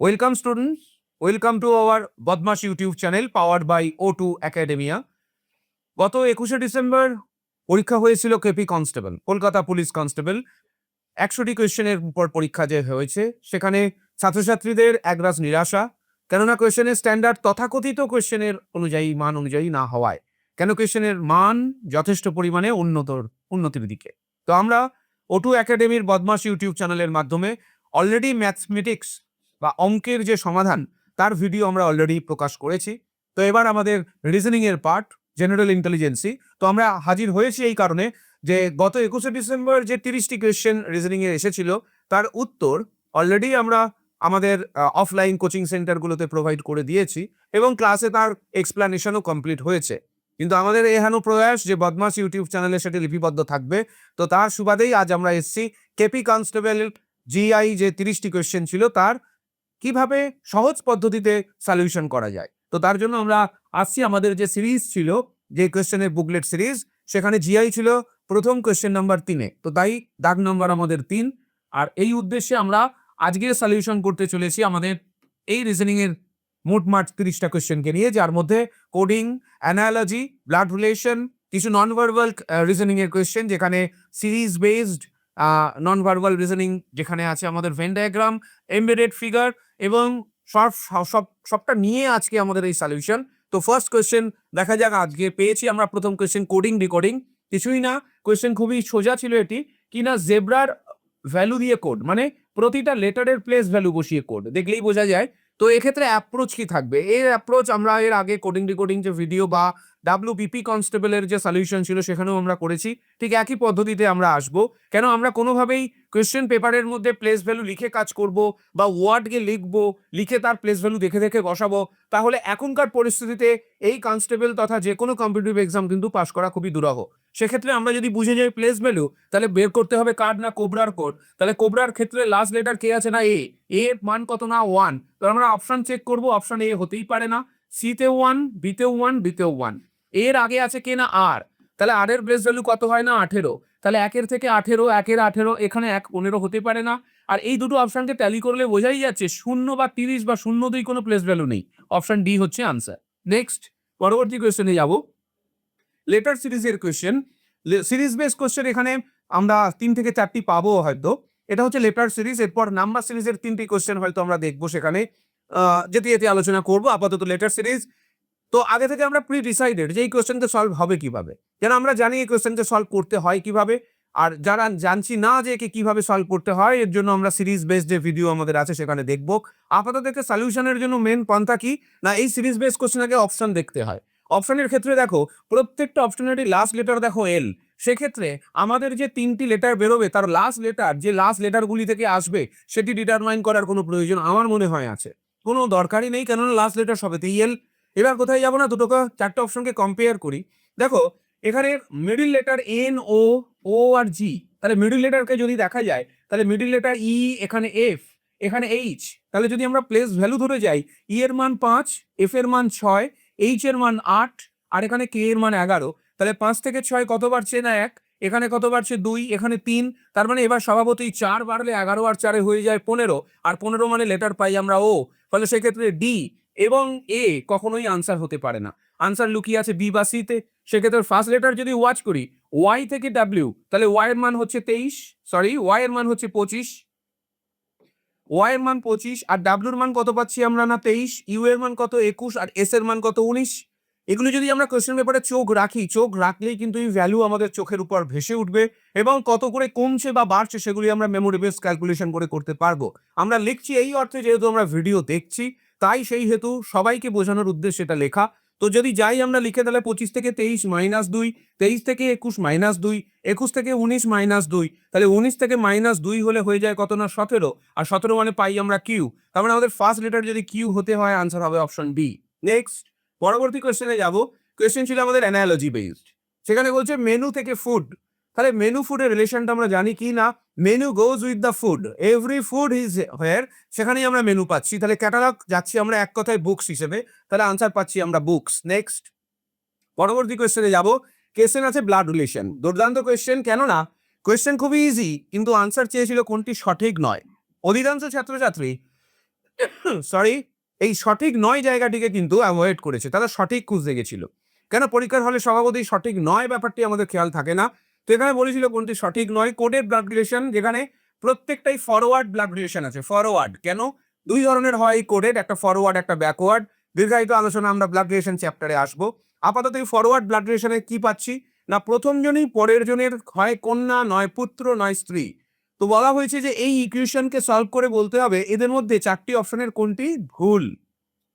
Welcome students, welcome to our Badmash YouTube channel powered by O2 Academia. গত 21শে December পরীক্ষা হয়েছিল KP constable, Kolkata police constable. 100টি কোয়েশ্চেনের উপর পরীক্ষা যে হয়েছে সেখানে ছাত্রছাত্রীদের একরাশ নিরাশা, কেননা কোয়েশ্চেনের স্ট্যান্ডার্ড তথাকথিত কোয়েশ্চেনের অনুযায়ী মান অনুযায়ী না হওয়ায়, কেন কোয়েশ্চেনের মান যথেষ্ট পরিমাণে উন্নতির দিকে। তো আমরা O2 একাডেমির বদমাশ ইউটিউব চ্যানেলের মাধ্যমে অলরেডি ম্যাথমেটিক্স বা অঙ্কের যে সমাধান তার ভিডিও আমরা অলরেডি প্রকাশ করেছি। তো এবার আমাদের রিজনিং এর পার্ট, জেনারেল ইন্টেলিজেন্সি। তো আমরা হাজির হয়েছি এই কারণে যে গত 21শে ডিসেম্বর যে 30টি কোয়েশ্চেন রিজনিং এর এসেছিল তার উত্তর অলরেডি আমরা আমাদের অফলাইন কোচিং সেন্টারগুলোতে প্রোভাইড করে দিয়েছি এবং ক্লাসে তার এক্সপ্লানেশনও কমপ্লিট হয়েছে। কিন্তু আমাদের এহেন প্রয়াস যে বদমাশ ইউটিউব চ্যানেলে সেটি লিপিবদ্ধ থাকবে। তো তার সুবাদেই আজ আমরা এসেছি কেপি কনস্টেবল জিআই যে 30টি কোয়েশ্চেন ছিল তার কিভাবে সহজ পদ্ধতিতে সলিউশন করা যায়। তো তার জন্য আমরা আসছি, আমাদের যে সিরিজ ছিল, যে কোয়েশ্চেনের বুকলেট সিরিজ, সেখানে জিআই ছিল প্রথম কোয়েশ্চেন নাম্বার 3-এ। তো তাই দাগ নম্বর আমাদের 3। আর এই উদ্দেশ্যে আমরা আজকে সলিউশন করতে চলেছি আমাদের এই রিজনিং এর মোটমাট 30টা কোয়েশ্চেনকে নিয়ে, যার মধ্যে কোডিং, অ্যানালজি, ব্লাড রিলেশন, কিছু নন ভার্বাল রিজনিং এর কোয়েশ্চেন যেখানে series based non verbal reasoning যেখানে আছে আমাদের ভেন ডায়াগ্রাম, এমবেডেড ফিগার এবং সবটা নিয়ে আজকে আমাদের এই সলিউশন। তো ফার্স্ট কোয়েশ্চেন দেখা যাক। আজকে পেয়েছি আমরা প্রথম কোয়েশ্চেন কোডিং ডিকোডিং। কিছুই না, কোয়েশ্চেন খুবই সোজা ছিল এটি, কি না জেব্রার ভ্যালু দিয়ে কোড, মানে প্রতিটা লেটারের প্লেস ভ্যালু বসিয়ে কোড, দেখলেই বোঝা যায়। তো এক্ষেত্রে অ্যাপ্রোচ কি থাকবে? এর অ্যাপ্রোচ আমরা এর আগে কোডিং ডিকোডিং যে ভিডিও বা WBP কনস্টেবলের যে সলিউশন ছিল সেখানেও আমরা করেছি। ঠিক একই পদ্ধতিতে আমরা আসবো। কেন আমরা কোনোভাবেই কোয়েশ্চেন পেপারের মধ্যে প্লেস ভ্যালু লিখে কাজ করব বা ওয়ার্ডকে লিখবো, লিখে তার প্লেস ভ্যালু দেখে দেখে বসাবো, তাহলে এখনকার পরিস্থিতিতে এই কনস্টেবল তথা যে কোনো কম্পিটিটিভ এক্সাম কিন্তু পাশ করা খুবই দুরূহ। সেক্ষেত্রে আমরা যদি বুঝে যাই প্লেস ভ্যালু, তাহলে বের করতে হবে কার না কোবরার কোড। তাহলে কোবরার ক্ষেত্রে লাস্ট লেটার কে আছে না এ, এর মান কত না 1। তো আমরা অপশন চেক করব, অপশন এ হতেই পারে না, সিতে 1, বিতেও 1, বিতেও 1। এর আগে আছে কে না আর, তাহলে আর এর প্লেস ভ্যালু কত হয় না 18। তাহলে 1-এর থেকে 18, 1-এর 18, এখানে 1 15 হতে পারে না। আর এই দুটো অপশনকে ট্যালি করলে বোঝাই যাচ্ছে 0 বা 30 বা 0-2 কোনো প্লেস ভ্যালু নেই। অপশন ডি হচ্ছে আনসার। নেক্সট পরবর্তী কোয়েশ্চেনে যাব। লেটার সিরিজের কোয়েশ্চেন, সিরিজ বেস কোয়েশ্চেন এখানে আমরা 3 থেকে 4টি পাবো হয়তো। এটা হচ্ছে লেটার সিরিজ। এরপর নাম্বার সিরিজের 3টি কোয়েশ্চেন হয়তো আমরা দেখবো সেখানে, যেটি এটি আলোচনা করব। আপাতত লেটার সিরিজ। তো আগে থেকে আমরা প্রি ডিসাইডেড যে এই কোয়েশ্চেনটা সলভ হবে কিভাবে, যেন আমরা জানি এই কোয়েশ্চেনটা সলভ করতে হয় কিভাবে। আর যারা জানছি না যে একে কিভাবে সলভ করতে হয়, এর জন্য আমরা সিরিজ বেস যে ভিডিও আমাদের আছে সেখানে দেখবো। আপাতত থেকে সলিউশনের জন্য মেন পন্থা কি না, এই সিরিজ বেস কোয়েশ্চেন আগে অপশন দেখতে হয়। অপশনের ক্ষেত্রে দেখো প্রত্যেকটা অপশনেরই লাস্ট লেটার দেখো এল। সেক্ষেত্রে আমাদের যে 3টি লেটার বেরোবে তার লাস্ট লেটার যে লাস্ট লেটারগুলি থেকে আসবে সেটি ডিটারমাইন করার কোনো প্রয়োজন আমার মনে হয় আছে কোনো দরকারই নেই, কেননা লাস্ট লেটার সবেতেই এল। এবার কোথায় যাবো না, দুটোকে 4টে অপশনকে কম্পেয়ার করি। দেখো এখানে মিডিল লেটার এন, ও, ও আর জি। তাহলে মিডিল লেটারকে যদি দেখা যায় তাহলে মিডিল লেটার ই, এখানে এফ, এখানে এইচ। তাহলে যদি আমরা প্লেস ভ্যালু ধরে যাই, ই এর মান 5, এফ এর মান 6, এইচ এর মান 8 আর এখানে কে এর মান 11। তাহলে 5 থেকে 6 কত বাড়ছে না 1, এখানে কত বাড়ছে 2, এখানে 3। তার মানে এবার স্বভাবতই 4 বাড়লে 11 আর 4 হয়ে যায় 15, আর 15 মানে লেটার পাই আমরা ও। ফলে সেক্ষেত্রে ডি এবং এ কখনোই আনসার হতে পারে না। আনসার লুকিয়ে আছে বি বা সিতে। সেক্ষেত্রে ফার্স্ট লেটার যদি ওয়াচ করি ওয়াই থেকে ডাব্লিউ, তাহলে ওয়াই এর মান হচ্ছে 23, সরি ওয়াই এর মান হচ্ছে 25, ওয়াই এর মান 25 আর ডাব্লিউর মান কত পাচ্ছি আমরা না 23, ইউ এর মান কত 21 আর এস এর মান কত 19। এগুলো যদি আমরা কোয়েশ্চেন পেপারে চোখ রাখি, চোখ রাখলেই কিন্তু এই ভ্যালু আমাদের চোখের উপর ভেসে উঠবে এবং কত করে কমছে বা বাড়ছে সেগুলি আমরা মেমোরি বেস ক্যালকুলেশন করে করতে পারবো। আমরা লিখছি এই অর্থে যেহেতু আমরা ভিডিও দেখছি, তাই সেই হেতু সবাইকে বোঝানোর উদ্দেশ্যে এটা লেখা। তো যদি যাই আমরা লিখে তাহলে 25 থেকে 23 -2, 23 থেকে 21 -2, 21 থেকে 19 -2, তাহলে 19 থেকে -2 হলে হয়ে যায় কত না 17, আর 17 মানে পাই আমরা কিউ। তার মানে আমাদের ফার্স্ট লেটার যদি কিউ হতে হয় আনসার হবে অপশন বি। নেক্সট পরবর্তী কোয়েশ্চেনে যাব। কোয়েশ্চেন ছিল আমাদের অ্যানালজি বেসড। সেখানে বলছে মেনু থেকে ফুড। তাহলে মেনু ফুডের রিলেশনটা আমরা জানি কি না, menu goes with the food, every food is here, সেখানেই আমরা মেনু পাচ্ছি। তাহলে ক্যাটালগ যাচ্ছি আমরা এক কথায় বুকস হিসেবে, তাহলে আনসার পাচ্ছি আমরা বুকস। নেক্সট পরবর্তী কোয়েশ্চেনে যাব। কোয়েশ্চেন আছে ব্লাড রিলেশন। দুর্দান্ত কোয়েশ্চেন, কেননা কোয়েশ্চেন খুবই ইজি কিন্তু আনসার চেয়েছিল কোনটি সঠিক নয়। অধিকাংশ ছাত্রছাত্রী সরি, এই সঠিক নয় জায়গাটিকে কিন্তু অ্যাভয়েড করেছে, তারা সঠিক খুঁজতে গেছিল। কেন পরীক্ষার হলে স্বভাবতই সঠিক নয় ব্যাপারটি আমাদের খেয়াল থাকে না। তো এখানে বলেছিল কোনটি সঠিক নয়, কোডেড ব্লাড রিলেশন, যেখানে প্রত্যেকটাই ফরওয়ার্ড ব্লাড রিলেশন আছে। ফরওয়ার্ড কেন? দুই ধরনের হয় এই কোডেড, একটা ফরওয়ার্ড একটা ব্যাকওয়ার্ড। দীর্ঘায়িত আলোচনা আমরা ব্লাড রিলেশন চ্যাপ্টারে আসবো। আপাতত এই ফরওয়ার্ড ব্লাড রিলেশনে কি পাচ্ছি না, প্রথম জনই পরের জনের হয় কন্যা নয় পুত্র নয় স্ত্রী। তো বলা হয়েছে যে এই ইকুয়েশনকে সলভ করে বলতে হবে এদের মধ্যে চারটি অপশনের কোনটি ভুল।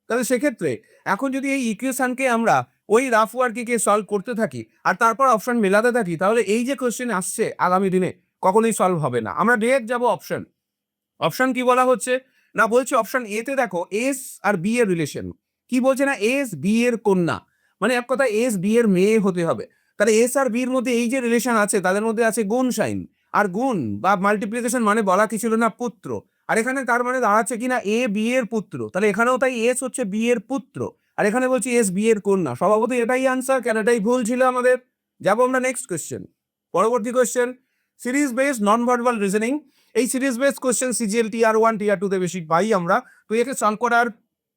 তাহলে সেক্ষেত্রে এখন যদি এই ইকুয়েশনকে আমরা ওই রাফ ওয়ার্কে সলভ করতে থাকি আর তারপর অপশন মেলাতে থাকি, তাহলে এই যে কোশ্চেন আসছে আগামী দিনে কখনোই সলভ হবে না। আমরা ডিরেক্ট যাবো অপশন। অপশন কি বলা হচ্ছে না, বলছে অপশন এ তে দেখো এস আর বি এর রিলেশন। কি বলছে না, এস বি এর কন্যা, মানে এক কথা এস বি এর মেয়ে হতে হবে। তাহলে এস আর বির মধ্যে এই যে রিলেশন আছে তাদের মধ্যে আছে গুণ সাইন, আর গুণ বা মাল্টিপ্লিকেশন মানে বলা কি ছিল না পুত্র। আর এখানে তার মানে দাঁড়াচ্ছে কিনা এ বি এর পুত্র, তাহলে এখানেও তাই এস হচ্ছে বি এর পুত্র, আর এখানে বলছি এস বি এর কন্যা। স্বভাবতই এটাই আনসার, কেন এটাই ভুল ছিল আমাদের। যাবো আমরা নেক্সট কোয়েশ্চেন। পরবর্তী question, series based non verbal reasoning. এই series based question CGL tier 1 tier 2 তে বেশি পাই আমরা। তো একে সলভ করার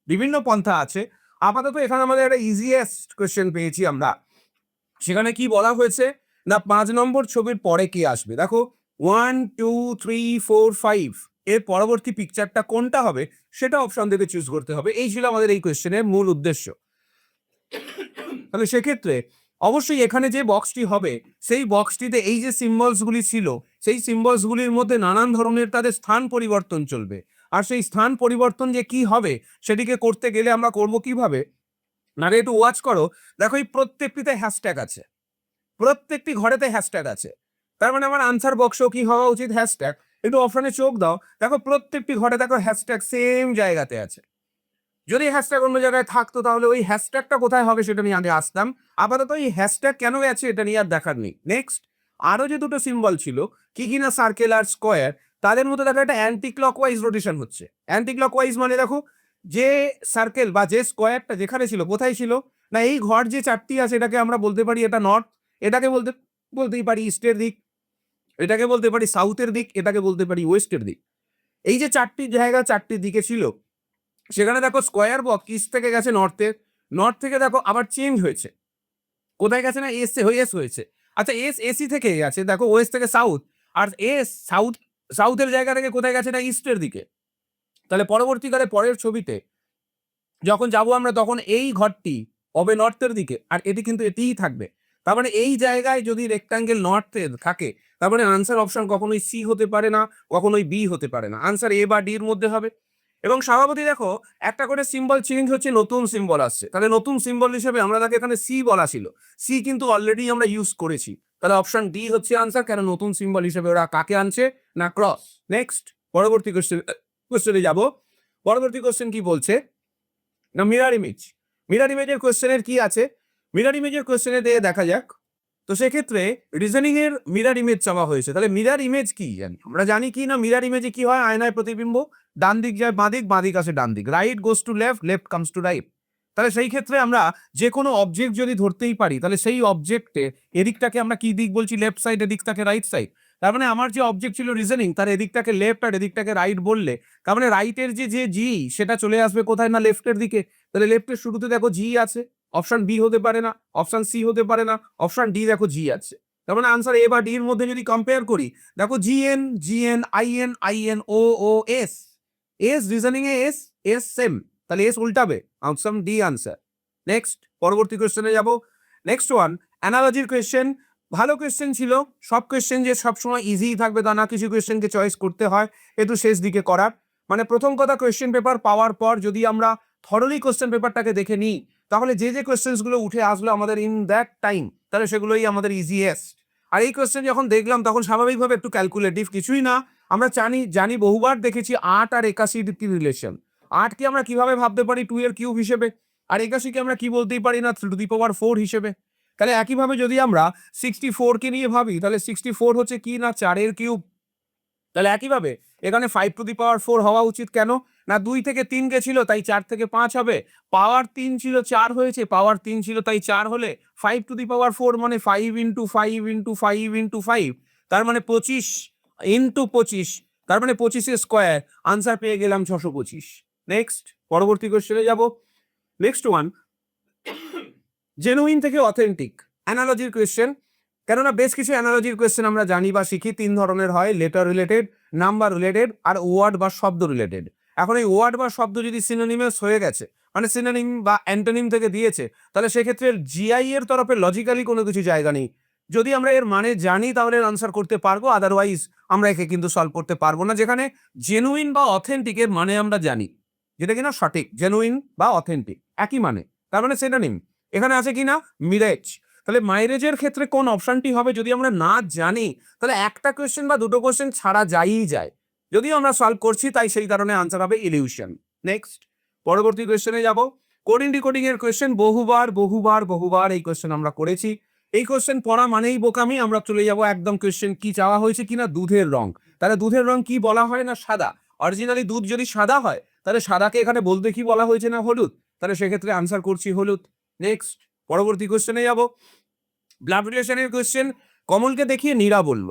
বিভিন্ন পন্থা আছে। আপাতত এখানে আমাদের একটা ইজিয়েস্ট কোয়েশ্চেন পেয়েছি আমরা। সেখানে কি বলা হয়েছে না, 5 নম্বর ছবির পরে কি আসবে। দেখো 1 2 3 4 5, এর পরবর্তী পিকচারটা কোনটা হবে সেটা অপশন থেকে চুজ করতে হবে। এই ছিল আমাদের এই কোয়েশ্চেনের মূল উদ্দেশ্য। তাহলে সেক্ষেত্রে অবশ্যই এখানে যে বক্সটি হবে সেই বক্সটিতে এই যে সিম্বলসগুলি ছিল সেই সিম্বলসগুলির মধ্যে নানান ধরনের তাদের স্থান পরিবর্তন চলবে। আর সেই স্থান পরিবর্তন যে কি হবে সেটিকে করতে গেলে আমরা করব কিভাবে না, একটু ওয়াচ করো। দেখো এই প্রত্যেকটিতে হ্যাশট্যাগ আছে, প্রত্যেকটি ঘরেতে হ্যাশট্যাগ আছে। তার মানে আমার আনসার বক্সও কি হওয়া উচিত, হ্যাশট্যাগ। একটু অপশনে চোখ দাও, দেখো প্রত্যেকটি ঘরে দেখো হ্যাশট্যাগ সেম জায়গাতে আছে। যদি হ্যাশট্যাগ অন্য জায়গায় থাকতো তাহলে ওই হ্যাশট্যাগটা কোথায় হবে সেটা নিয়ে আগে আসতাম। আপাতত এই হ্যাশট্যাগ কেন আছে এটা নিয়ে আর দেখার নেই। নেক্সট, আরো যে দুটো সিম্বল ছিল কি কিনা সার্কেল আর স্কোয়ার, তাদের মধ্যে দেখো একটা অ্যান্টি ক্লকওয়াইজ রোটেশন হচ্ছে। অ্যান্টি ক্লকওয়াইজ মানে দেখো যে সার্কেল বা যে স্কোয়ারটা যেখানে ছিল কোথায় ছিল না, এই ঘর যে চারটি আছে এটাকে আমরা বলতে পারি এটা নর্থ, এটাকে বলতেই পারি ইস্টের দিক, এটাকে বলতে পারি সাউথের দিক, এটাকে বলতে পারি ওয়েস্টের দিক। এই যে চারটি জায়গা চারটি দিকে ছিল, সেখানে দেখো স্কোয়ার বক্স ইস্ট থেকে গেছে নর্থে, নর্থ থেকে দেখো আবার চেঞ্জ হয়েছে, কোথায় গেছে না এস এস হয়েছে। আচ্ছা এস এসি থেকে গেছে দেখো ওয়েস্ট থেকে সাউথ, আর এস সাউথের জায়গা থেকে কোথায় গেছে না ইস্টের দিকে। তাহলে পরবর্তীকালে পরের ছবিতে যখন যাব আমরা তখন এই ঘরটি হবে নর্থের দিকে আর এটি কিন্তু এটিই থাকবে। তার মানে এই জায়গায় যদি রেক্টাঙ্গেল নর্থের থাকে তার মানে আনসার অপশন কখনোই সি হতে পারে না, কখনোই বি হতে পারে না, আনসার এ বা ডির মধ্যে হবে। এবং স্বভাবতই দেখো একটা করে সিম্বল চেঞ্জ হচ্ছে, নতুন সিম্বল আসছে, তাহলে নতুন সিম্বল হিসেবে আমরা তাকে এখানে সি বলা ছিল, সি কিন্তু অলরেডি আমরা ইউজ করেছি, তাহলে অপশন ডি হচ্ছে আনসার। কেন নতুন সিম্বল হিসেবে ওরা কাকে আনছে না ক্রস। নেক্সট পরবর্তী কোশ্চেনে যাব। পরবর্তী কোশ্চেন কি বলছে না, মিরর ইমেজ। মিরর ইমেজের কোশ্চেনের কি আছে, মিরর ইমেজের কোশ্চেনে দিয়ে দেখা যাক। তো সেক্ষেত্রে রিজনিং এর মিরর ইমেজ চাওয়া হয়েছে। তাহলে মিরর ইমেজ কি জানি আমরা, জানি কি না মিরর ইমেজে কি হয়, আয়নায় প্রতিবিম্ব, ডান দিক যায় বাঁ দিক, বাঁ দিক আসে ডান দিক, right goes to left, left comes to right. তাহলে সেই ক্ষেত্রে আমরা যে কোনো অবজেক্ট যদি ধরতেই পারি তাহলে সেই অবজেক্টে এদিকটাকে আমরা কি দিক বলছি, লেফট সাইড, এদিকটাকে রাইট সাইড। তার মানে আমার যে অবজেক্ট ছিল রিজনিং তার এদিকটাকে লেফট আর এদিকটাকে রাইট বললে তার মানে রাইটের যে জি সেটা চলে আসবে কোথায় না লেফটের দিকে। তাহলে লেফটের শুরুতে দেখো জি আছে, অপশন বি হতে পারে না, অপশন সি হতে পারে না, অপশন ডি দেখো জি আছে। তার মানে আনসার এ বা ডি এর মধ্যে যদি কম্পেয়ার করি দেখো GN IN O S, S reasoning এ এস এস সেম, তাহলে এস উল্টাবে, অপশন ডি আনসার। নেক্সট পরবর্তী কোশ্চেনে যাব। নেক্সট ওয়ান অ্যানালজির কোয়েশ্চেন। ভালো কোয়েশ্চেন ছিল, সব কোয়েশ্চেন যে সবসময় ইজিই থাকবে তা না, কিছু কোয়েশ্চেনকে চয়েস করতে হয় একটু শেষ দিকে করার। মানে প্রথম কথা কোয়েশ্চেন পেপার পাওয়ার পর যদি আমরা থরলি কোয়েশ্চেন পেপারটাকে দেখে নিই তাহলে যে কোয়েশ্চেন্সগুলো উঠে আসলো আমাদের ইন দ্যাট টাইম তাহলে সেগুলোই আমাদের ইজিয়েস্ট। আর এই কোয়েশ্চেন যখন দেখলাম তখন স্বাভাবিকভাবে একটু ক্যালকুলেটিভ, কিছুই না আমরা জানি বহুবার দেখেছি 8 আর 81 কি রিলেশন। 8কে আমরা কিভাবে ভাবতে পারি 2 এর কিউব হিসেবে, আর 81কে আমরা কি বলতেই পারি না 3^4 হিসেবে। তাহলে একইভাবে যদি আমরা 64কে নিয়ে ভাবি তাহলে 64 হচ্ছে কি না 4 এর কিউব। তাহলে একইভাবে এখানে 5^4 হওয়া উচিত, কেন না 2 থেকে 3 গেছিল তাই 4 থেকে 5 হবে, পাওয়ার 3 ছিল 4 হয়েছে, পাওয়ার 3 ছিল তাই 4 হলে 5^4 মানে 5 ইন্টু 5 ইন্টু 5 ইন্টু 5, তার মানে 25 ইন্টু 25, তার মানে 25 এর স্কোয়ার, আনসার পেয়ে গেলাম 625। নেক্সট পরবর্তী কোশ্চেনে যাব। নেক্সট ওয়ান, জেনুইন থেকে অথেন্টিক অ্যানালজির কোয়েশ্চেন। কেননা বেশ কিছু অ্যানালজির কোয়েশ্চেন আমরা জানি বা শিখি, 3 ধরনের হয়: লেটার রিলেটেড, নাম্বার রিলেটেড, আর ওয়ার্ড বা শব্দ রিলেটেড। এখন এই ওয়ার্ড বা শব্দ যদি সিনোনিমাস হয়ে গেছে, মানে সিনোনিম বা অ্যান্টোনিম থেকে দিয়েছে, তাহলে সেক্ষেত্রে জিআই এর তরফে লজিক্যালি কোনো কিছু জায়গা নেই। যদি আমরা এর মানে জানি তাহলে এর আনসার করতে পারবো, আদারওয়াইজ আমরা একে কিন্তু সলভ করতে পারবো না। যেখানে জেনুইন বা অথেন্টিক এর মানে আমরা জানি, যেটা কিনা সঠিক, জেনুইন বা অথেন্টিক একই মানে, তার মানে সিনোনিম। এখানে আছে কিনা মিরেজ। তাহলে মাইরেজের ক্ষেত্রে কোন অপশনটি হবে যদি আমরা না জানি, তাহলে একটা কোয়েশ্চেন বা দুটো কোয়েশ্চেন ছাড়া যায়ই যায়। যদিও আমরা সলভ করছি তাই সেই কারণে আনসার হবে ইলিউশন। নেক্সট পরবর্তী কোয়েশ্চেনে যাব। কোডিং ডিকোডিং এর কোয়েশ্চেন বহুবার বহুবার বহুবার এই কোয়েশ্চেন আমরা করেছি। এই কোয়েশ্চেন পড়া মানেই বোকামি। আমরা চলে যাব একদম কোয়েশ্চেন কি চাওয়া হয়েছে কিনা, দুধের রং। তাহলে দুধের রং কি বলা হয় না সাদা। অরিজিনালি দুধ যদি সাদা হয় তাহলে সাদাকে এখানে বলতে কি বলা হয়েছে না হলুদ। তাহলে সেক্ষেত্রে আনসার করছি হলুদ। নেক্সট পরবর্তী কোয়েশ্চেনে যাব। ব্লাড রিলেশনের কোয়েশ্চেন। কমলকে দেখিয়ে নীরা বলল,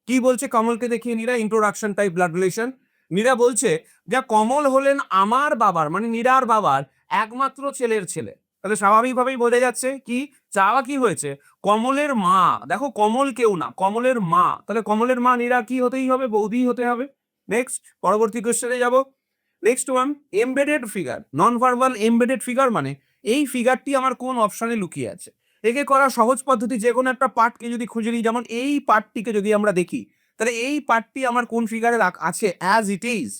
কি বলছে কমলকে দেখিয়ে Nira? Introduction type blood relation. Nira বলছে যে কমল হলেন আমার বাবার, মানে নীরার বাবার একমাত্র ছেলের ছেলে। তাহলে স্বাভাবিকভাবেই বোঝা যাচ্ছে কি চাওয়া কি হয়েছে, কমলের মা। দেখো কমল কেউ না, কমলের মা। তাহলে কমলের মা নীরা কি হতেই হবে, বৌদি হতে হবে। নেক্সট পরবর্তী কোয়েশ্চেনে যাব। Next one, embedded figure. Non verbal embedded figure মানে এই ফিগারটি আমার কোন অপশনে লুকিয়ে আছে। একে করা সহজ পদ্ধতি, যে কোনো একটা পার্টকে যদি খুঁজে নিই, যেমন এই পার্টটিকে যদি আমরা দেখি, তাহলে এই পার্টটি আমার কোন ফিগারে আছে, অ্যাজ ইট ইজ,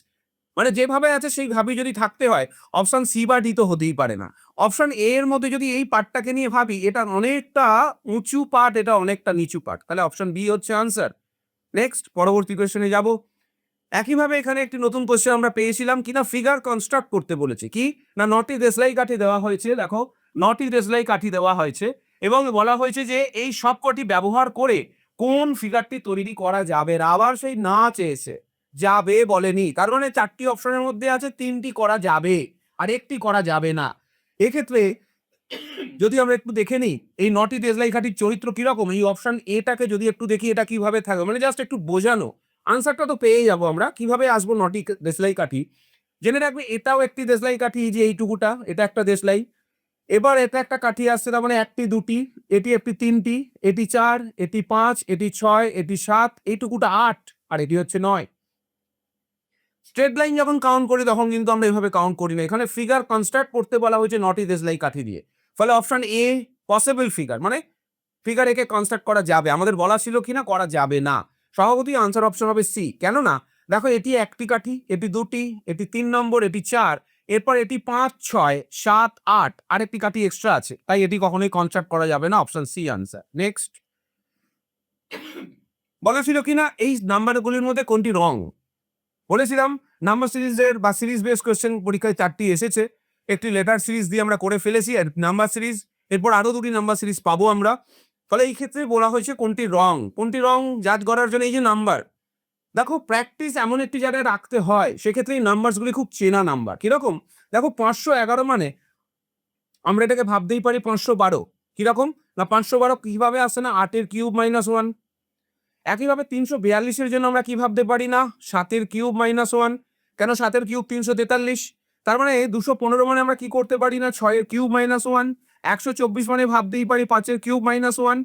মানে যেভাবে আছে সেইভাবেই যদি থাকতে হয়, অপশন সি বা ডি তো হতেই পারে না। অপশন এ এর মধ্যে যদি এই পার্টটাকে নিয়ে ভাবি, এটা অনেকটা উঁচু পার্ট, এটা অনেকটা নিচু পার্ট, তাহলে অপশন বি হচ্ছে আনসার। নেক্সট পরবর্তী কোয়েশ্চেনে যাব। একইভাবে এখানে একটি নতুন কোয়েশ্চেন আমরা পেয়েছিলাম কিনা, ফিগার কনস্ট্রাক্ট করতে বলেছে। কি না, 9টি দেশলাই কাঠি দেওয়া হয়েছে। দেখো 9টি দেশলাই কাঠি দেওয়া হয়েছে এবং বলা হয়েছে যে এই সব কটি ব্যবহার করে কোন ফিগারটি তৈরি করা যাবে। আবার সেই না চেয়েছে, যাবে বলেনি। তার মানে 4টি অপশনের মধ্যে আছে 3টি করা যাবে আর একটি করা যাবে না। এক্ষেত্রে যদি আমরা একটু দেখে নিই এই 9টি দেশলাই কাঠির চরিত্র কিরকম, এই অপশন এটাকে যদি একটু দেখি এটা কিভাবে থাকবে, মানে জাস্ট একটু বোঝানো, আনসারটা তো পেয়ে যাবো আমরা। কিভাবে আসবো 9টি দেশলাই কাঠি, জেনে রাখবে এটাও একটি দেশলাই কাঠি, যে এইটুকুটা এটা একটা দেশলাই। এবার এটা একটা কাঠি আসছে, তার মানে 1টি 2টি, এটি একটি 3টি, এটি 4, এটি 5, এটি 6, এটি 7, এইটুকুটা 8, আর এটি হচ্ছে 9। স্ট্রেট লাইন যখন কাউন্ট করি তখন কিন্তু আমরা এভাবে কাউন্ট করি না। এখানে ফিগার কনস্ট্রাক্ট করতে বলা হয়েছে 9টি দেশলাই কাঠি দিয়ে। ফলে অপশন এ পসিবল ফিগার, মানে ফিগার একে কনস্ট্রাক্ট করা যাবে। আমাদের বলা ছিল কিনা করা যাবে না। স্বভাবতই আনসার অপশন হবে সি। কেননা দেখো এটি একটি কাঠি, এটি 2টি, এটি 3 নম্বর, এটি 4, এরপর এটি 5, 6, 7, 8, আরেকটি কাঠি এক্সট্রা আছে, তাই এটি কখনোই কনস্ট্রাক্ট করা যাবে না। Option C answer. নেক্সট বলেছিল কিনা এই নাম্বারগুলির মধ্যে কোনটি রং। বলেছিলাম নাম্বার সিরিজের বা সিরিজ বেস কোয়েশ্চেন পরীক্ষায় 4টি এসেছে। একটি লেটার সিরিজ দিয়ে আমরা করে ফেলেছি, আর নাম্বার সিরিজ, এরপর আরো 2টি নাম্বার সিরিজ পাবো আমরা। ফলে এই ক্ষেত্রে বলা হয়েছে কোনটি রং জাজ করার জন্য এই যে নাম্বার। দেখো প্র্যাকটিস এমন একটি জায়গায় রাখতে হয়, সেক্ষেত্রে এই নাম্বারসগুলি খুব চেনা নাম্বার। কিরকম দেখো 511 মানে আমরা এটাকে ভাবতেই পারি 512। কিরকম না 512 কিভাবে আসে না 8 এর কিউব -1। একইভাবে 342-এর জন্য আমরা কি ভাবতে পারি না 7 এর কিউব -1। কেন 7 এর কিউব 343। তার মানে 215 মানে আমরা কি করতে পারি না 6 এর কিউব -1। 124 মানে ভাবতেই পারি 5 এর কিউব -1।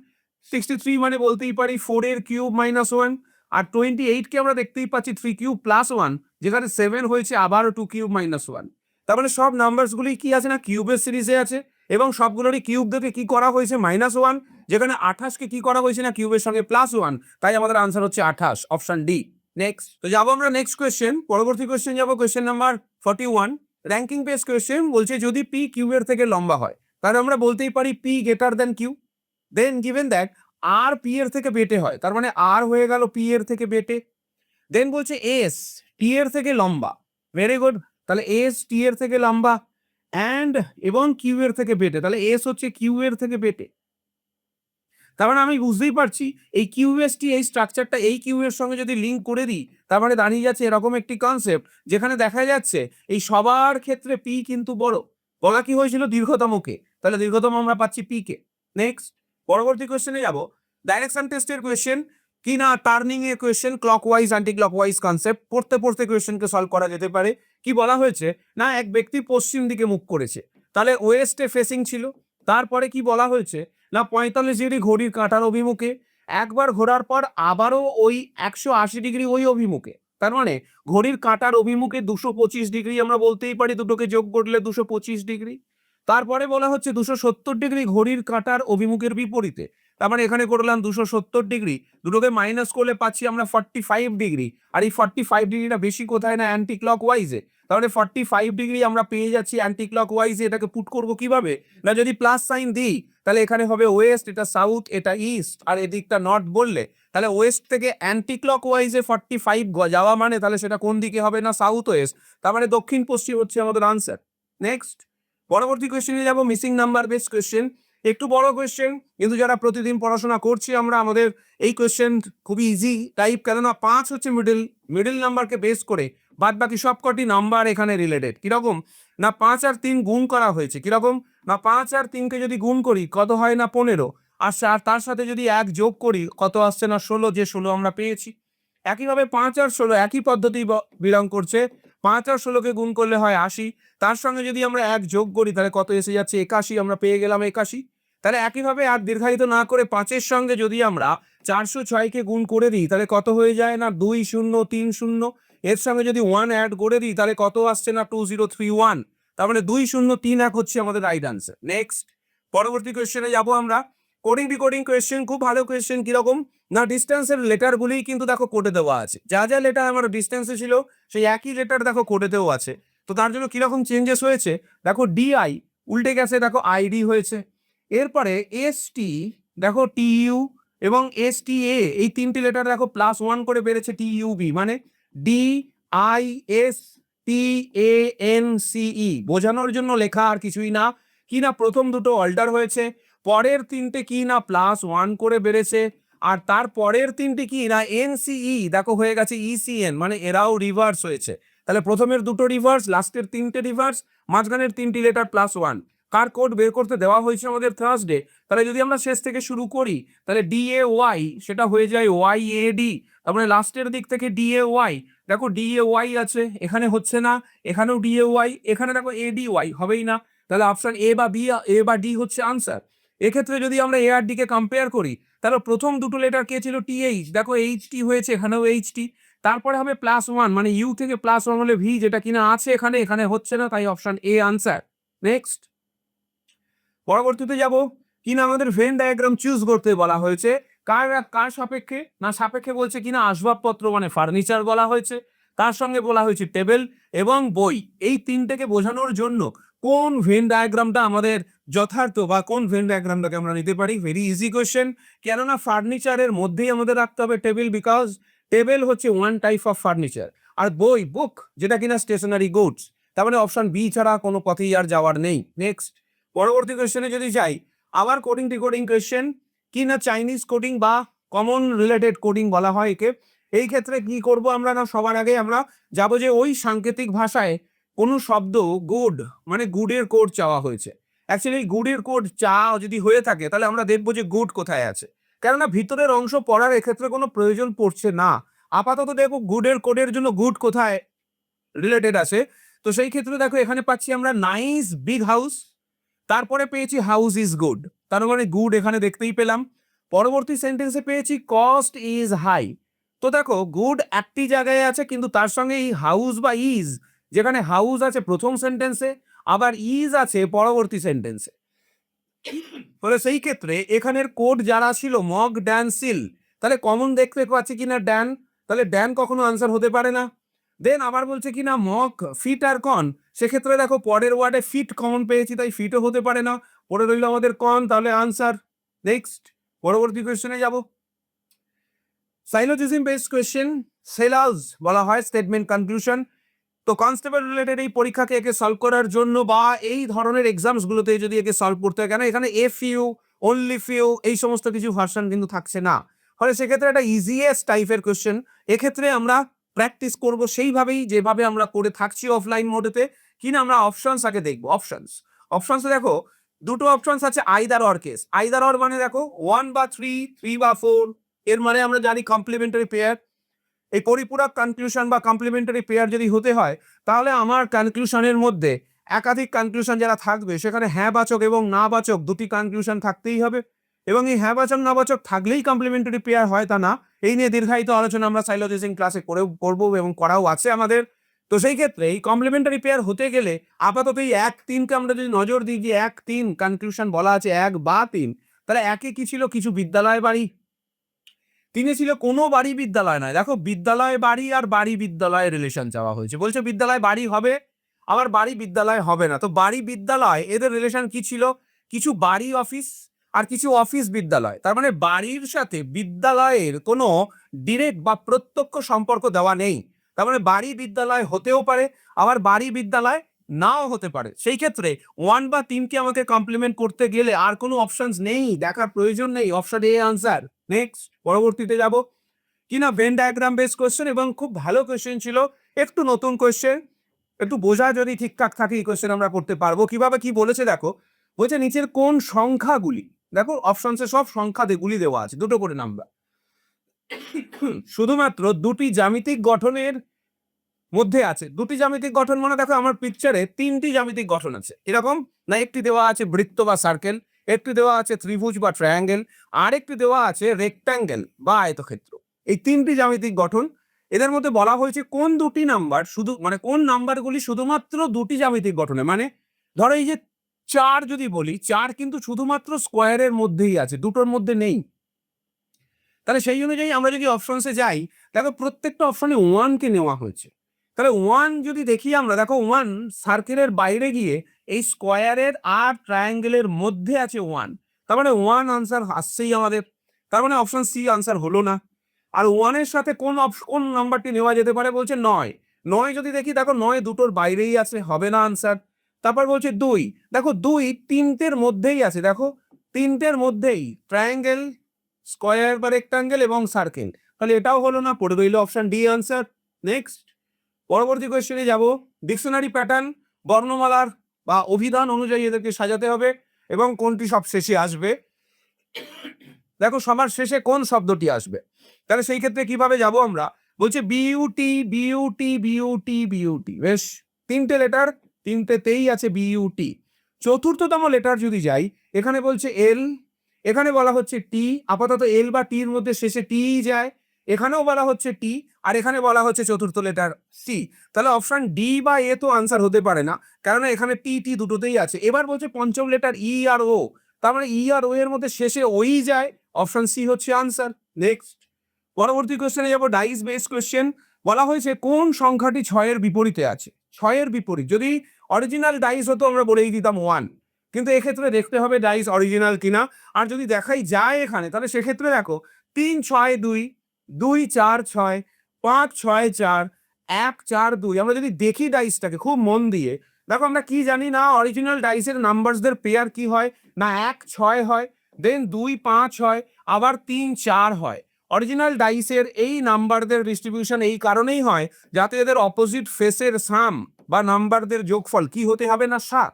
63 মানে বলতেই পারি 4 এর কিউব -1। আর 28 কে আমরা দেখতেই পাচ্ছি 3 কিউব +1, যেখানে 7 হয়েছে আবারও 2 কিউব -1। তার মানে সব নাম্বারসগুলি কি আছে না কিউবের সিরিজে আছে, এবং সবগুলোরই কিউব দেখে কি করা হয়েছে -1, যেখানে 28 কে কি করা হয়েছে না কিউবের সঙ্গে +1, তাই আমাদের আনসার হচ্ছে 28, অপশন ডি। নেক্সট তো যাবো আমরা নেক্সট কোয়েশ্চেন। পরবর্তী কোয়েশ্চেন যাবো question number 41, ranking base question. বলছে যদি পি কিউবের থেকে লম্বা হয় তাহলে আমরা বলতেই পারি P greater than Q. Then given that R P এর থেকে বেটে হয়, তার মানে আর হয়ে গেল পি এর থেকে বেটে। দেন বলছে এস টি এর থেকে লম্বা। ভেরি গুড, তাহলে এস টি এর থেকে লম্বা অ্যান্ড এবং কিউ এর থেকে বেটে, তাহলে এস হচ্ছে কিউ এর থেকে বেটে। তার মানে আমি বুঝতেই পারছি এই কিউএসটি এই স্ট্রাকচারটা এই কিউ এর সঙ্গে যদি লিঙ্ক করে দিই, তার মানে দাঁড়িয়ে যাচ্ছে এরকম একটি কনসেপ্ট, যেখানে দেখা যাচ্ছে এই সবার ক্ষেত্রে পি কিন্তু বড়। বলা কি হয়েছিল দীর্ঘতমকে, তাহলে দীর্ঘতম আমরা পাচ্ছি পি কে। নেক্সট পরবর্তী কোয়েশ্চেনে যাব। ডাইরেকশন টেস্টের কোয়েশ্চেন। কি না turning a question clockwise anti clockwise concept পড়তে পড়তে কোয়েশ্চেনকে সলভ করা যেতে পারে। কি বলা হয়েছে না এক ব্যক্তি পশ্চিম দিকে মুখ করেছে, তাহলে ওয়েস্টে ফেসিং ছিল। তারপরে কি বলা হয়েছে না 45 ডিগ্রি ঘড়ির কাঁটার অভিমুখে, একবার ঘোরার পর আবারও ওই 180 ডিগ্রি ওই অভিমুখে, তার মানে ঘড়ির কাঁটার অভিমুখে 225 ডিগ্রি আমরা বলতেই পারি, দুটোকে যোগ করলে 225 ডিগ্রি। তারপরে বলা হচ্ছে 270 ডিগ্রি ঘড়ির কাঁটার অভিমুখের বিপরীতে, তার মানে এখানে করলাম 270 ডিগ্রি, দুটোকে মাইনাস করলে পাচ্ছি আমরা 45 ডিগ্রি। আর এই 45 ডিগ্রিটা বেশি কোথায় না অ্যান্টি ক্লক ওয়াইজে, তাহলে 45 ডিগ্রি আমরা পেয়ে যাচ্ছি অ্যান্টি ক্লক ওয়াইজে। এটাকে পুট করবো কিভাবে না যদি প্লাস সাইন দিই তাহলে এখানে হবে ওয়েস্ট, এটা সাউথ, এটা ইস্ট, আর এদিকটা নর্থ বললে তাহলে ওয়েস্ট থেকে অ্যান্টি ক্লক ওয়াইজে 45 যাওয়া মানে তাহলে সেটা কোন দিকে হবে না সাউথ ওয়েস্ট, তার মানে দক্ষিণ পশ্চিম হচ্ছে আমাদের আনসার। নেক্সট পরবর্তী কোয়েশ্চেনে যাব, মিসিং নাম্বার বেস কোয়েশ্চেন। একটু বড় কোয়েশ্চেন, কিন্তু যারা প্রতিদিন পড়াশোনা করছি আমরা আমাদের এই কোয়েশ্চেন খুবই ইজি টাইপ, কেননা 5 হচ্ছে মিডল নাম্বারকে বেস করে বাদ বাকি সবকটি নাম্বার এখানে রিলেটেড। কিরকম না 5 আর 3 গুণ করা হয়েছে, কিরকম না 5 আর 3কে যদি গুণ করি কত হয় না 15, আর তার সাথে যদি 1 যোগ করি কত আসছে না 16, যে 16 আমরা পেয়েছি। একইভাবে 5 আর 16 একই পদ্ধতি বিলং করছে, 5 আর 16কে গুণ করলে হয় 80, তার সঙ্গে যদি আমরা 1 যোগ করি তাহলে কত এসে যাচ্ছে 81, আমরা পেয়ে গেলাম 81। তাহলে একইভাবে আর দীর্ঘায়িত না করে 5-এর সঙ্গে যদি আমরা 406কে গুণ করে দিই তাহলে কত হয়ে যায় না 2030, এর সঙ্গে যদি 1 অ্যাড করে দিই তাহলে কত আসছে না 2031, তার মানে 2031 হচ্ছে আমাদের রাইট আনসার। নেক্সট পরবর্তী কোয়েশ্চেনে যাব আমরা, কোডিং ডিকোডিং কোয়েশ্চেন, খুব ভালো কোয়েশ্চেন। কিরকম না ডিস্টেন্সের লেটারগুলিই কিন্তু দেখো কোডে দেওয়া আছে, যা যা লেটার আমার ডিস্টেন্সে ছিল সেই একই লেটার দেখো কোডেতেও আছে। তো তার জন্য কিরকম চেঞ্জেস হয়েছে দেখো, ডিআই উল্টে গেছে দেখো আইডি হয়েছে, এরপরে এসটি দেখো টিইউ এবং এসটিএ এই 3টি লেটার দেখো +1 করে বেড়েছে টিইউবি, মানে DISTANCE বোঝানোর জন্য লেখা, আর কিছুই না। কি না প্রথম দুটো অল্টার হয়েছে, পরের 3টে কি না +1 করে বেড়েছে, আর তার পরের 3টে কি না এনসিই দেখো হয়ে গেছে ইসিএন, মানে এরাও রিভার্স হয়েছে। তাহলে প্রথমের দুটো রিভার্স, লাস্টের 3টে রিভার্স, মাঝখানের 3টি লেটার +1। কার কোড বের করতে দেওয়া হয়েছে আমাদের থার্সডে, তাহলে যদি আমরা শেষ থেকে শুরু করি তাহলে DAY সেটা হয়ে যায় YAD, তার মানে লাস্টের দিক থেকে DAY, দেখো DAY আছে এখানে হচ্ছে না, এখানেও DAY, এখানে দেখো ADY হবেই না, তাহলে অপশন এ বা ডি হচ্ছে আনসার। এক্ষেত্রে যদি আমরা এ আর ডি কে কম্পেয়ার করি তাহলে প্রথম দুটো লেটার কে ছিল TH, দেখো HT হয়েছে, এখানেও HT, তারপরে হবে +1 মানে ইউ থেকে +1 হলে ভি, যেটা কিনা আছে এখানে, এখানে হচ্ছে না, তাই অপশন এ আনসার। নেক্সট পরবর্তীতে যাব, কিনা আমাদের ভেন ডায়াগ্রাম চুজ করতে বলা হয়েছে, কার কার সাপেক্ষে না সাপেক্ষে বলছে কিনা আসবাবপত্র মানে ফার্নিচার বলা হয়েছে, তার সঙ্গে বলা হয়েছে টেবিল এবং বই, এই 3টেকে বোঝানোর জন্য কোন ভেন ডায়াগ্রামটা আমাদের যথার্থ বা কোন ভেন ডায়াগ্রামটাকে আমরা নিতে পারি। ভেরি ইজি কোয়েশ্চেন, কেননা ফার্নিচারের মধ্যেই আমাদের রাখতে হবে টেবিল, বিকজ টেবিল হচ্ছে ওয়ান টাইপ অফ ফার্নিচার, আর বই বুক যেটা কিনা স্টেশনারি গুডস, তার মানে অপশন বি ছাড়া কোনো পথেই আর যাওয়ার নেই। নেক্সট পরবর্তী কোয়েশ্চেনে যদি যাই, আবার কোডিং ডিকোডিং কোয়েশ্চেন, কি না চাইনিজ কোডিং বা কমন রিলেটেড কোডিং বলা হয় একে। এই ক্ষেত্রে কি করব আমরা না সবার আগে আমরা যাব যে ওই সাংকেতিক ভাষায় কোনো শব্দ গুড মানে গুডের কোড চাওয়া হয়েছে। অ্যাকচুয়ালি গুডের কোড চা যদি হয়ে থাকে তাহলে আমরা দেখবো যে গুড কোথায় আছে, কেননা ভিতরের অংশ পড়ার এক্ষেত্রে কোনো প্রয়োজন পড়ছে না। আপাতত দেখো গুডের কোডের জন্য গুড কোথায় রিলেটেড আছে, তো সেই ক্ষেত্রে দেখো এখানে পাচ্ছি আমরা নাইস বিগ হাউস, তারপরে পেয়েছি হাউস ইজ গুড, তার মানে গুড এখানে দেখতেই পেলাম। পরবর্তী সেন্টেন্সে পেয়েছি কস্ট ইজ হাই, তো দেখো গুড একটি জায়গায় আছে কিন্তু তার সঙ্গে এই হাউস বা ইজ, যেখানে হাউস আছে প্রথম সেন্টেন্সে আবার ইজ আছে পরবর্তী সেন্টেন্সে, ফলে সেই ক্ষেত্রে এখানের কোড যারা ছিল মগ ড্যান সিল, তাহলে কমন দেখতে পাচ্ছি কিনা ড্যান, তাহলে ড্যান কখনো আনসার হতে পারে না। দেন আবার বলছে কিনা মক ফিট আর কন, সেক্ষেত্রে দেখো পরের ওয়ার্ডে ফিট কমন পেয়েছি তাই ফিটও হতে পারে না, পরে রইল আমাদের কন, তাহলে আনসার। নেক্সট পরবর্তী কোয়েশ্চেনে যাব, সাইলোজিজম বেসড কোয়েশ্চেন, সেলাস বলা হয় স্টেটমেন্ট কনক্লুশন। তো কনস্টেবল রিলেটেড এই পরীক্ষাকে একে সলভ করার জন্য বা এই ধরনের এক্সামস গুলোতে যদি একে সলভ করতে হয়, কেন এখানে এ ফিউ অনলি ফিউ এই সমস্ত কিছু ভার্সন কিন্তু থাকছে না, ফলে সেক্ষেত্রে একটা ইজিয়েস্ট টাইপের কোয়েশ্চেন, এক্ষেত্রে আমরা প্র্যাকটিস করব সেইভাবেই যেভাবে আমরা করে থাকছি অফলাইন মোডেতে। কিনা আমরা অপশনস আগে দেখবো। অপশনসে দেখো দুটো অপশনস আছে either or case, either or মানে দেখো 1 বা 3, 3 বা 4, এর মানে আমরা জানি কমপ্লিমেন্টারি পেয়ার। এই পরিপূরক কনক্লুশন বা কমপ্লিমেন্টারি পেয়ার যদি হতে হয়, তাহলে আমার কনক্লুশনের মধ্যে একাধিক কনক্লুশন যারা থাকবে সেখানে হ্যাঁ বাচক এবং না বাচক দুটি কনক্লুশন থাকতেই হবে। এবং এই হ্যাঁ বাচক না বাচক থাকলেই কমপ্লিমেন্টারি পেয়ার হয় তা না। এই নিয়ে দীর্ঘায়িত আলোচনা আমরা সাইলোজিজিং ক্লাসে করবো এবং করাও আছে আমাদের। তো সেই ক্ষেত্রে এই কমপ্লিমেন্টারি পেয়ার হতে গেলে আপাতত এই 1-3কে আমরা যদি নজর দিই যে 1-3 কনক্লুশন বলা আছে 1 বা 3, তাহলে 1-এ কি ছিল? কিছু বিদ্যালয় বাড়ি। 3-এ ছিল কোনো বাড়ি বিদ্যালয় নয়। দেখো বিদ্যালয় বাড়ি আর বাড়ি বিদ্যালয়ের রিলেশন চাওয়া হয়েছে। বলছে বিদ্যালয় বাড়ি হবে, আবার বাড়ি বিদ্যালয় হবে না। তো বাড়ি বিদ্যালয় এদের রিলেশন কি ছিল? কিছু বাড়ি অফিস আর কিছু অফিস বিদ্যালয়। তার মানে বাড়ির সাথে বিদ্যালয়ের কোনো ডিরেক্ট বা প্রত্যক্ষ সম্পর্ক দেওয়া নেই। তার মানে বাড়ি বিদ্যালয় হতেও পারে, আবার বাড়ি বিদ্যালয় নাও হতে পারে। সেই ক্ষেত্রে 1 বা 3কে আমাকে কমপ্লিমেন্ট করতে গেলে আর কোনো অপশনস নেই, দেখার প্রয়োজন নেই। Option A answer. নেক্সট, পরবর্তীতে যাব কিনা ভেন ডায়াগ্রাম বেস কোয়েশ্চেন, এবং খুব ভালো কোয়েশ্চেন ছিল, একটু নতুন কোয়েশ্চেন, একটু বোঝা যদি ঠিকঠাক থাকে এই কোয়েশ্চেন আমরা করতে পারবো। কিভাবে কি বলেছে দেখো, বলছে নিচের কোন সংখ্যাগুলি, দেখো অপশনসে সব সংখ্যা গুলি দেওয়া আছে, দুটো করে নাম্বার, শুধুমাত্র দুটি জ্যামিতিক গঠনের মধ্যে আছে। দুটি জ্যামিতিক গঠন মানে দেখো আমার পিকচারে 3টি জ্যামিতিক গঠন আছে এরকম না, একটি দেওয়া আছে বৃত্ত বা সার্কেল, একটি দেওয়া আছে ত্রিভুজ বা ট্রায়াঙ্গেল, আর একটি দেওয়া আছে রেক্ট্যাঙ্গেল বা আয়তক্ষেত্র। এই 3টি জ্যামিতিক গঠন, এদের মধ্যে বলা হয়েছে কোন দুটি নাম্বার শুধু, মানে কোন নাম্বারগুলি শুধুমাত্র দুটি জ্যামিতিক গঠনে, মানে ধরো এই যে 4 যদি বলি, 4 কিন্তু শুধুমাত্র স্কোয়ারের মধ্যেই আছে, দুটোর মধ্যে নেই। তাহলে সেই অনুযায়ী আমরা যদি অপশনসে যাই, দেখো প্রত্যেকটা অপশনে 1কে নেওয়া হয়েছে। তাহলে 1 যদি দেখি আমরা, দেখো 1 সার্কেলের বাইরে গিয়ে এই স্কোয়ারের আর ট্রায়াঙ্গেলের মধ্যে আছে 1, তার মানে 1 আনসার আসছেই আমাদের। তার মানে অপশন সি আনসার হলো না। আর 1-এর সাথে কোন নাম্বারটি নেওয়া যেতে পারে? বলছে 9। 9 যদি দেখি, দেখো 9 দুটোর বাইরেই আছে, হবে না আনসার। তারপর বলছে 2, দেখো 2 3টের মধ্যেই আছে, দেখো 3টের মধ্যেই ট্রায়াঙ্গেল, স্কোয়ার বা রেক্টাঙ্গেল এবং সার্কেল, তাহলে এটাও হলো না, পড়ে রইল অপশন ডি আনসার। নেক্সট, পরবর্তী কোয়েশ্চেনে যাব। ডিকশনারি প্যাটার্ন, বর্ণমালার বা অভিধান অনুযায়ী এদেরকে সাজাতে হবে, এবং কোনটি সব শেষে আসবে, দেখো সবার শেষে কোন শব্দটি আসবে। তাহলে সেই ক্ষেত্রে কিভাবে যাব আমরা? বলছে বিউটি, বিউটি, বিউটি, বিউটি, বেশ 3টে লেটার, 3টেতেই আছে বিউটি। চতুর্থতম লেটার যদি যাই, এখানে বলছে এল, এখানে বলা হচ্ছে টি, আপাতত এল বা টির মধ্যে শেষে টি যায়, এখানেও বলা হচ্ছে টি, আর এখানে বলা হচ্ছে চতুর্থ লেটার সি। তাহলে অপশন ডি বা এ তো আনসার হতে পারে না, কারণ এখানে টি টি দুটোতেই আছে। এবার বলছে পঞ্চম লেটার ই আর ও, তার মানে ই আর ও এর মধ্যে শেষে ওই যায়, অপশন সি হচ্ছে আনসার। নেক্সট, পরবর্তী কোশ্চেনে যাব, ডাইস বেস কোশ্চেন। বলা হয়েছে কোন সংখ্যাটি 6-এর বিপরীতে আছে। 6-এর বিপরীত যদি অরিজিনাল ডাইস হতো আমরা বলেই দিতাম 1, কিন্তু এক্ষেত্রে দেখতে হবে ডাইস অরিজিনাল কিনা। আর যদি দেখাই যায় এখানে, তাহলে সেক্ষেত্রে দেখো 3 6 2, 2 4 6, 5 6 4, 1 4 2। আমরা যদি দেখি ডাইসটাকে খুব মন দিয়ে, দেখো আমরা কি জানি না, অরিজিনাল ডাইসের নাম্বারসদের পেয়ার কি হয় না, 1 6 হয়, দেন 2 5 হয়, আবার 3 4 হয়। অরিজিনাল ডাইসের এই নাম্বারদের ডিস্ট্রিবিউশন এই কারণেই হয় যাতে এদের অপোজিট ফেসের সাম বা নাম্বারদের যোগফল কি হতে হবে না, 7।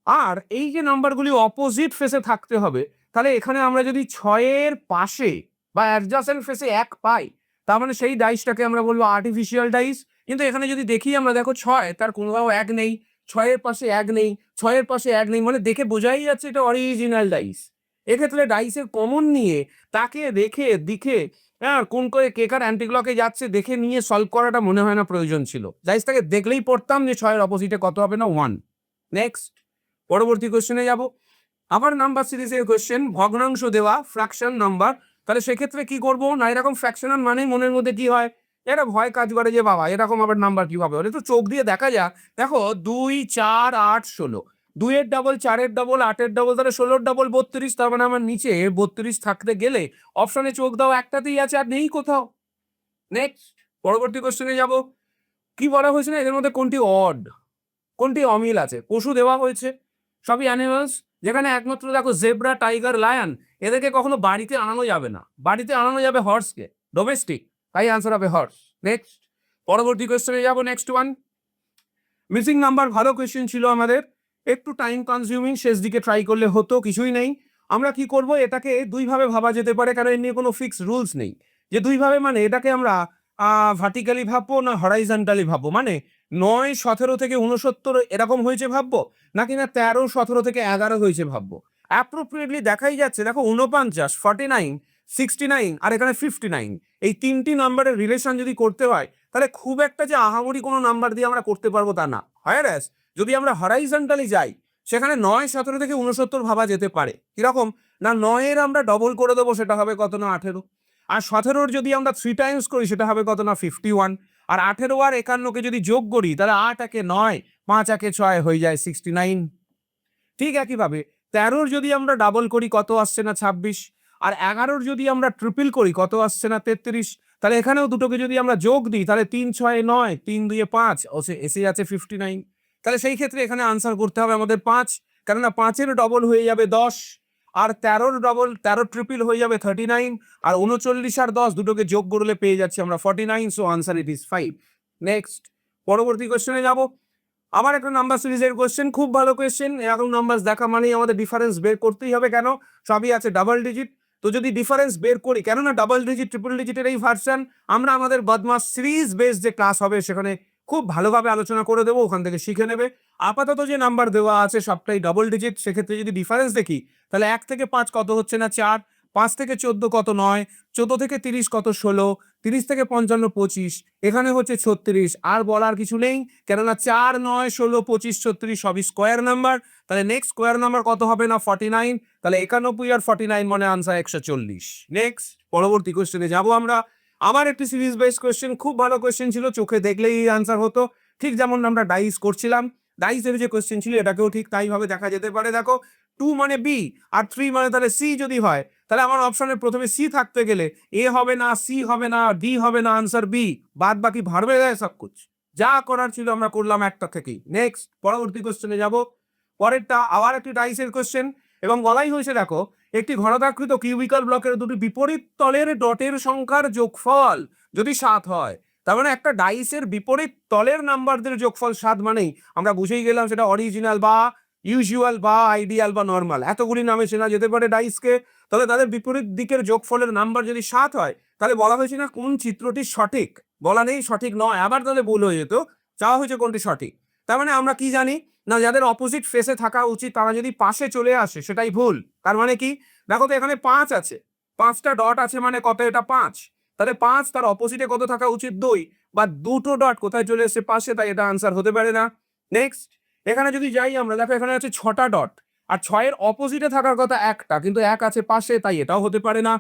আর এই যে নাম্বারগুলি অপোজিট ফেসে থাকতে হবে, তাহলে এখানে আমরা যদি 6-এর পাশে বা অ্যাডজাসেন্ট ফেসে 1 পাই, তার মানে সেই ডাইসটাকে আমরা বলবো আর্টিফিশিয়াল ডাইস। কিন্তু এখানে যদি দেখি আমরা, দেখো 6 তার কোনোটাও 1 নেই, 6-এর পাশে 1 নেই, 6-এর পাশে 1 নেই, মানে দেখে বোঝাই যাচ্ছে এটা অরিজিনাল ডাইস। এক্ষেত্রে ডাইসের কমন নিয়ে তাকে দেখে দিকে, হ্যাঁ, কোন করে কে কার অ্যান্টিক্লকে যাচ্ছে দেখে নিয়ে সলভ করাটা মনে হয় না প্রয়োজন ছিল। ডাইসটাকে দেখলেই পড়তাম যে 6-এর অপোজিটে কত হবে না, 1। নেক্সট, পরবর্তী কোশ্চেনে যাব। আবার নাম্বার সিরিজের কোশ্চেন, ভগ্নাংশ দেওয়া, ফ্র্যাকশন নাম্বার। তাহলে সেক্ষেত্রে কি করব না, এরকম ফ্র্যাকশনাল মানে মনের মধ্যে কি হয়, এটা ভয় কাজ করে যে বাবা এরকম আবার নাম্বার কিভাবে হলো, একটু চোখ দিয়ে দেখা যাক। দেখো 2 4 8 16, 2-এর ডাবল 4-এর ডাবল 8-এর ডাবল, তাহলে 16-এর ডাবল 32, তার মানে আমার নিচে 32 থাকতে গেলে অপশনে চোখ দাও, একটাতেই আছে, আর নেই কোথাও। নেক্সট, পরবর্তী কোশ্চেনে যাব। কি বলা হয়েছে না, এদের মধ্যে কোনটি অড, কোনটি অমিল আছে। পশু দেওয়া হয়েছে, সবই অ্যানিমালস, যেখানে একমাত্র দেখো জেব্রা, টাইগার, লায়ন, এদেরকে কখনো বাড়িতে আনানো যাবে না, বাড়িতে আনানো যাবে হর্সকে, ডোমেস্টিক, তাই আনসার হবে হর্স। নেক্সট, পরবর্তী কোয়েশ্চেনে যাব। নেক্সট ওয়ান, মিসিং নাম্বার, ভালো কোয়েশ্চেন ছিল আমাদের, একটু টাইম কনজিউমিং, শেষ দিকে ট্রাই করলে হতো, কিছুই নেই। আমরা কি করব, এটাকে দুইভাবে ভাবা যেতে পারে, কারণ এর নিয়ে কোনো ফিক্স রুলস নেই যে দুইভাবে মানে এটাকে আমরা ভার্টিক্যালি ভাববো না হরাইজন্টালি ভাববো, মানে 9, 17 থেকে 69 এরকম হয়েছে ভাববো, নাকি না 13, 17 থেকে 11 হয়েছে ভাববো। অ্যাপ্রোপ্রিয়েটলি দেখাই যাচ্ছে, দেখো 49, 49, 69 আর এখানে 59, এই তিনটি নাম্বারের রিলেশন যদি করতে হয় তাহলে খুব একটা যে আহামরি কোনো নাম্বার দিয়ে আমরা করতে পারবো তা না। হ্যাঁ, যদি আমরা হরাইজন্টালি যাই সেখানে 9, 17 থেকে 69 ভাবা যেতে পারে। কিরকম না, 9-এর আমরা ডবল করে দেবো, সেটা হবে কত না 18, আর 17-র যদি আমরা 3 টাইমস করি সেটা হবে কত না 51, আর 18 আর 51কে যদি যোগ করি তাহলে 8 একে 9, 5 একে 6 হয়ে যায় 69। ঠিক একইভাবে 13-র যদি আমরা ডাবল করি কত আসছে না 26, আর 11-র যদি আমরা ট্রিপল করি কত আসছে না 33, তাহলে এখানেও দুটোকে যদি আমরা যোগ দিই তাহলে 3, 6, 9, 3, 2, 5 এসে যাচ্ছে 59। তাহলে সেই ক্ষেত্রে এখানে আনসার করতে হবে আমাদের 5, কেননা 5-এর ডবল হয়ে যাবে 10, আর 13-র ডবল 13 ট্রিপল হয়ে যাবে 39, আর 39 আর 10 দুটোকে যোগ করলে পেয়ে যাচ্ছি আমরা 49। So answer it is 5। Next পরবর্তী কোশ্চেনে যাব। আবার একটা নাম্বার সিরিজের কোশ্চেন, খুব ভালো কোশ্চেন। এরকম নাম্বার দেখা মানেই আমাদের ডিফারেন্স বের করতেই হবে, কেন সবই আছে ডাবল ডিজিট। তো যদি ডিফারেন্স বের করি, কেননা ডাবল ডিজিট ট্রিপল ডিজিটের এই ভার্সন আমরা আমাদের বদমাস সিরিজ বেস যে ক্লাস হবে সেখানে খুব ভালোভাবে আলোচনা করে দেবো, ওখান থেকে শিখে নেবে। আপাতত যে নাম্বার দেওয়া আছে সবটাই ডবল ডিজিট, সেক্ষেত্রে যদি ডিফারেন্স দেখি তাহলে 1 থেকে 5 কত হচ্ছে না 4, 5 থেকে 14 কত 9, 14 থেকে 30 কত 16, 30 থেকে 55 25, এখানে হচ্ছে 36। আর বলার কিছু নেই, কেননা 4, 9, 16, 25, 36 সবই স্কোয়ার নাম্বার। তাহলে নেক্সট স্কোয়ার নাম্বার কত হবে না 49, তাহলে 91 আর 49 মানে আনসার 140। নেক্সট পরবর্তী কোশ্চেনে যাব আমরা। আবার একটি সিরিজ বেস কোশ্চেন, খুব ভালো কোশ্চেন ছিল, চোখে দেখলেই আনসার হতো, ঠিক যেমন আমরা ডাইস করছিলাম। ডাইসের যে কোশ্চেন ছিল এটাকেও ঠিক তাই ভাবে দেখা যেতে পারে। দেখো 2 মানে বি আর 3 মানে তাহলে সি যদি হয়, তাহলে আমার অপশনের প্রথমে সি থাকতে গেলে এ হবে না, সি হবে না, ডি হবে না, আনসার বি। বাদ বাকি ভারবে দেয় সব কুছ, যা করার ছিল আমরা করলাম একটা থেকেই। নেক্সট পরবর্তী কোশ্চেনে যাব। পরেরটা আবার একটি ডাইসের কোশ্চেন, এবং বলাই হয়েছে দেখো একটি ঘনকাকৃত কিউবিক্যাল ব্লকের দুটি বিপরীত তলের ডটের সংখ্যার যোগফল যদি 7 হয়, তার মানে একটা ডাইসের বিপরীত তলের নাম্বারদের যোগফল 7 মানেই আমরা বুঝেই গেলাম সেটা অরিজিনাল বা ইউজুয়াল বা আইডিয়াল বা নর্মাল, এতগুলি নামে চেনা যেতে পারে ডাইসকে। তবে তাদের বিপরীত দিকের যোগফলের নাম্বার যদি 7 হয় তাহলে বলা হয়েছে না কোন চিত্রটি সঠিক, বলা নেই সঠিক নয়, আবার তাহলে ভুল হয়ে যেত, চাওয়া হয়েছে কোনটি সঠিক। তার মানে আমরা কি জানি না, যাদের অপোজিট ফেসে থাকা উচিত তারা যদি পাশে চলে আসে সেটাই ভুল। তার মানে কি, দেখো তো এখানে 5 আছে, 5টা ডট আছে মানে কত, এটা 5, তাহলে 5 তার অপোজিটে কত থাকা উচিত 2, বা দুটো ডট কোথায় চলে এসেছে পাশে, তাই এটা আনসার হতে পারে না। নেক্সট এখানে যদি যাই আমরা, দেখো এখানে আছে 6টা ডট, আর 6-এর অপোজিটে থাকার কথা একটা, কিন্তু 1 আছে পাশে, তাই এটাও হতে পারে না।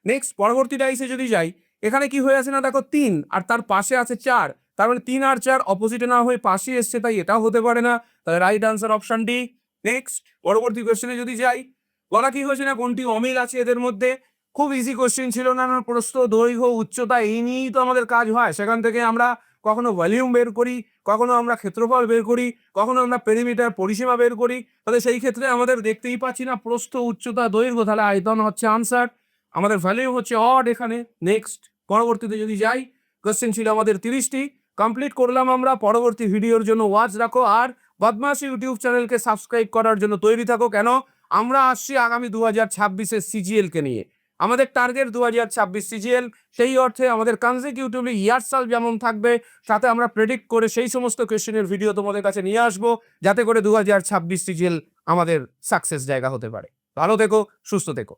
নেক্সট পরবর্তী ডাইসে যদি যাই, এখানে কি হয়ে আছে না, দেখো 3 আর তার পাশে আছে 4, তার মানে 3 আর 4 অপোজিটে না হয়ে পাশে এসছে, তাই এটাও হতে পারে না। তাহলে right answer option D. Next পরবর্তী কোশ্চেনে যদি যাই, বলা কি হয়েছে না কোনটি অমিল আছে এদের মধ্যে। খুব ইজি কোশ্চেন ছিল না, প্রস্থ দৈর্ঘ্য উচ্চতা এই নিয়েই তো আমাদের কাজ হয়। সেখান থেকে আমরা কখনো ভলিউম বের করি, কখনো আমরা ক্ষেত্রফল বের করি, কখনো আমরা পেরিমিটার পরিসীমা বের করি। তাহলে সেই ক্ষেত্রে আমাদের দেখতেই পাচ্ছি না প্রস্থ উচ্চতা দৈর্ঘ্য, তাহলে আয়তন হচ্ছে আনসার, আমাদের ভ্যালু হচ্ছে অড এখানে। নেক্সট পরবর্তীতে যদি যাই, কোশ্চেন ছিল আমাদের 30টি, কমপ্লিট করলাম আমরা। পরবর্তী ভিডিওর জন্য ওয়াচ রাখো, আর বদমাশ ইউটিউব চ্যানেলকে সাবস্ক্রাইব করার জন্য তৈরি থাকো, কেন আমরা আসছি আগামী 2026-এর সিজিএল কে নিয়ে। আমাদের টার্গেট 2026 সিজিএল, সেই অর্থে আমাদের কনজিকিউটিভলি ইয়ারসাল যেমন থাকবে, সাথে আমরা প্রেডিক্ট করে সেই সমস্ত কোয়েশ্চেনের ভিডিও তোমাদের কাছে নিয়ে আসবো, যাতে করে 2026 সিজিএল আমাদের সাকসেস জায়গা হতে পারে। ভালো থেকো, সুস্থ থেকো।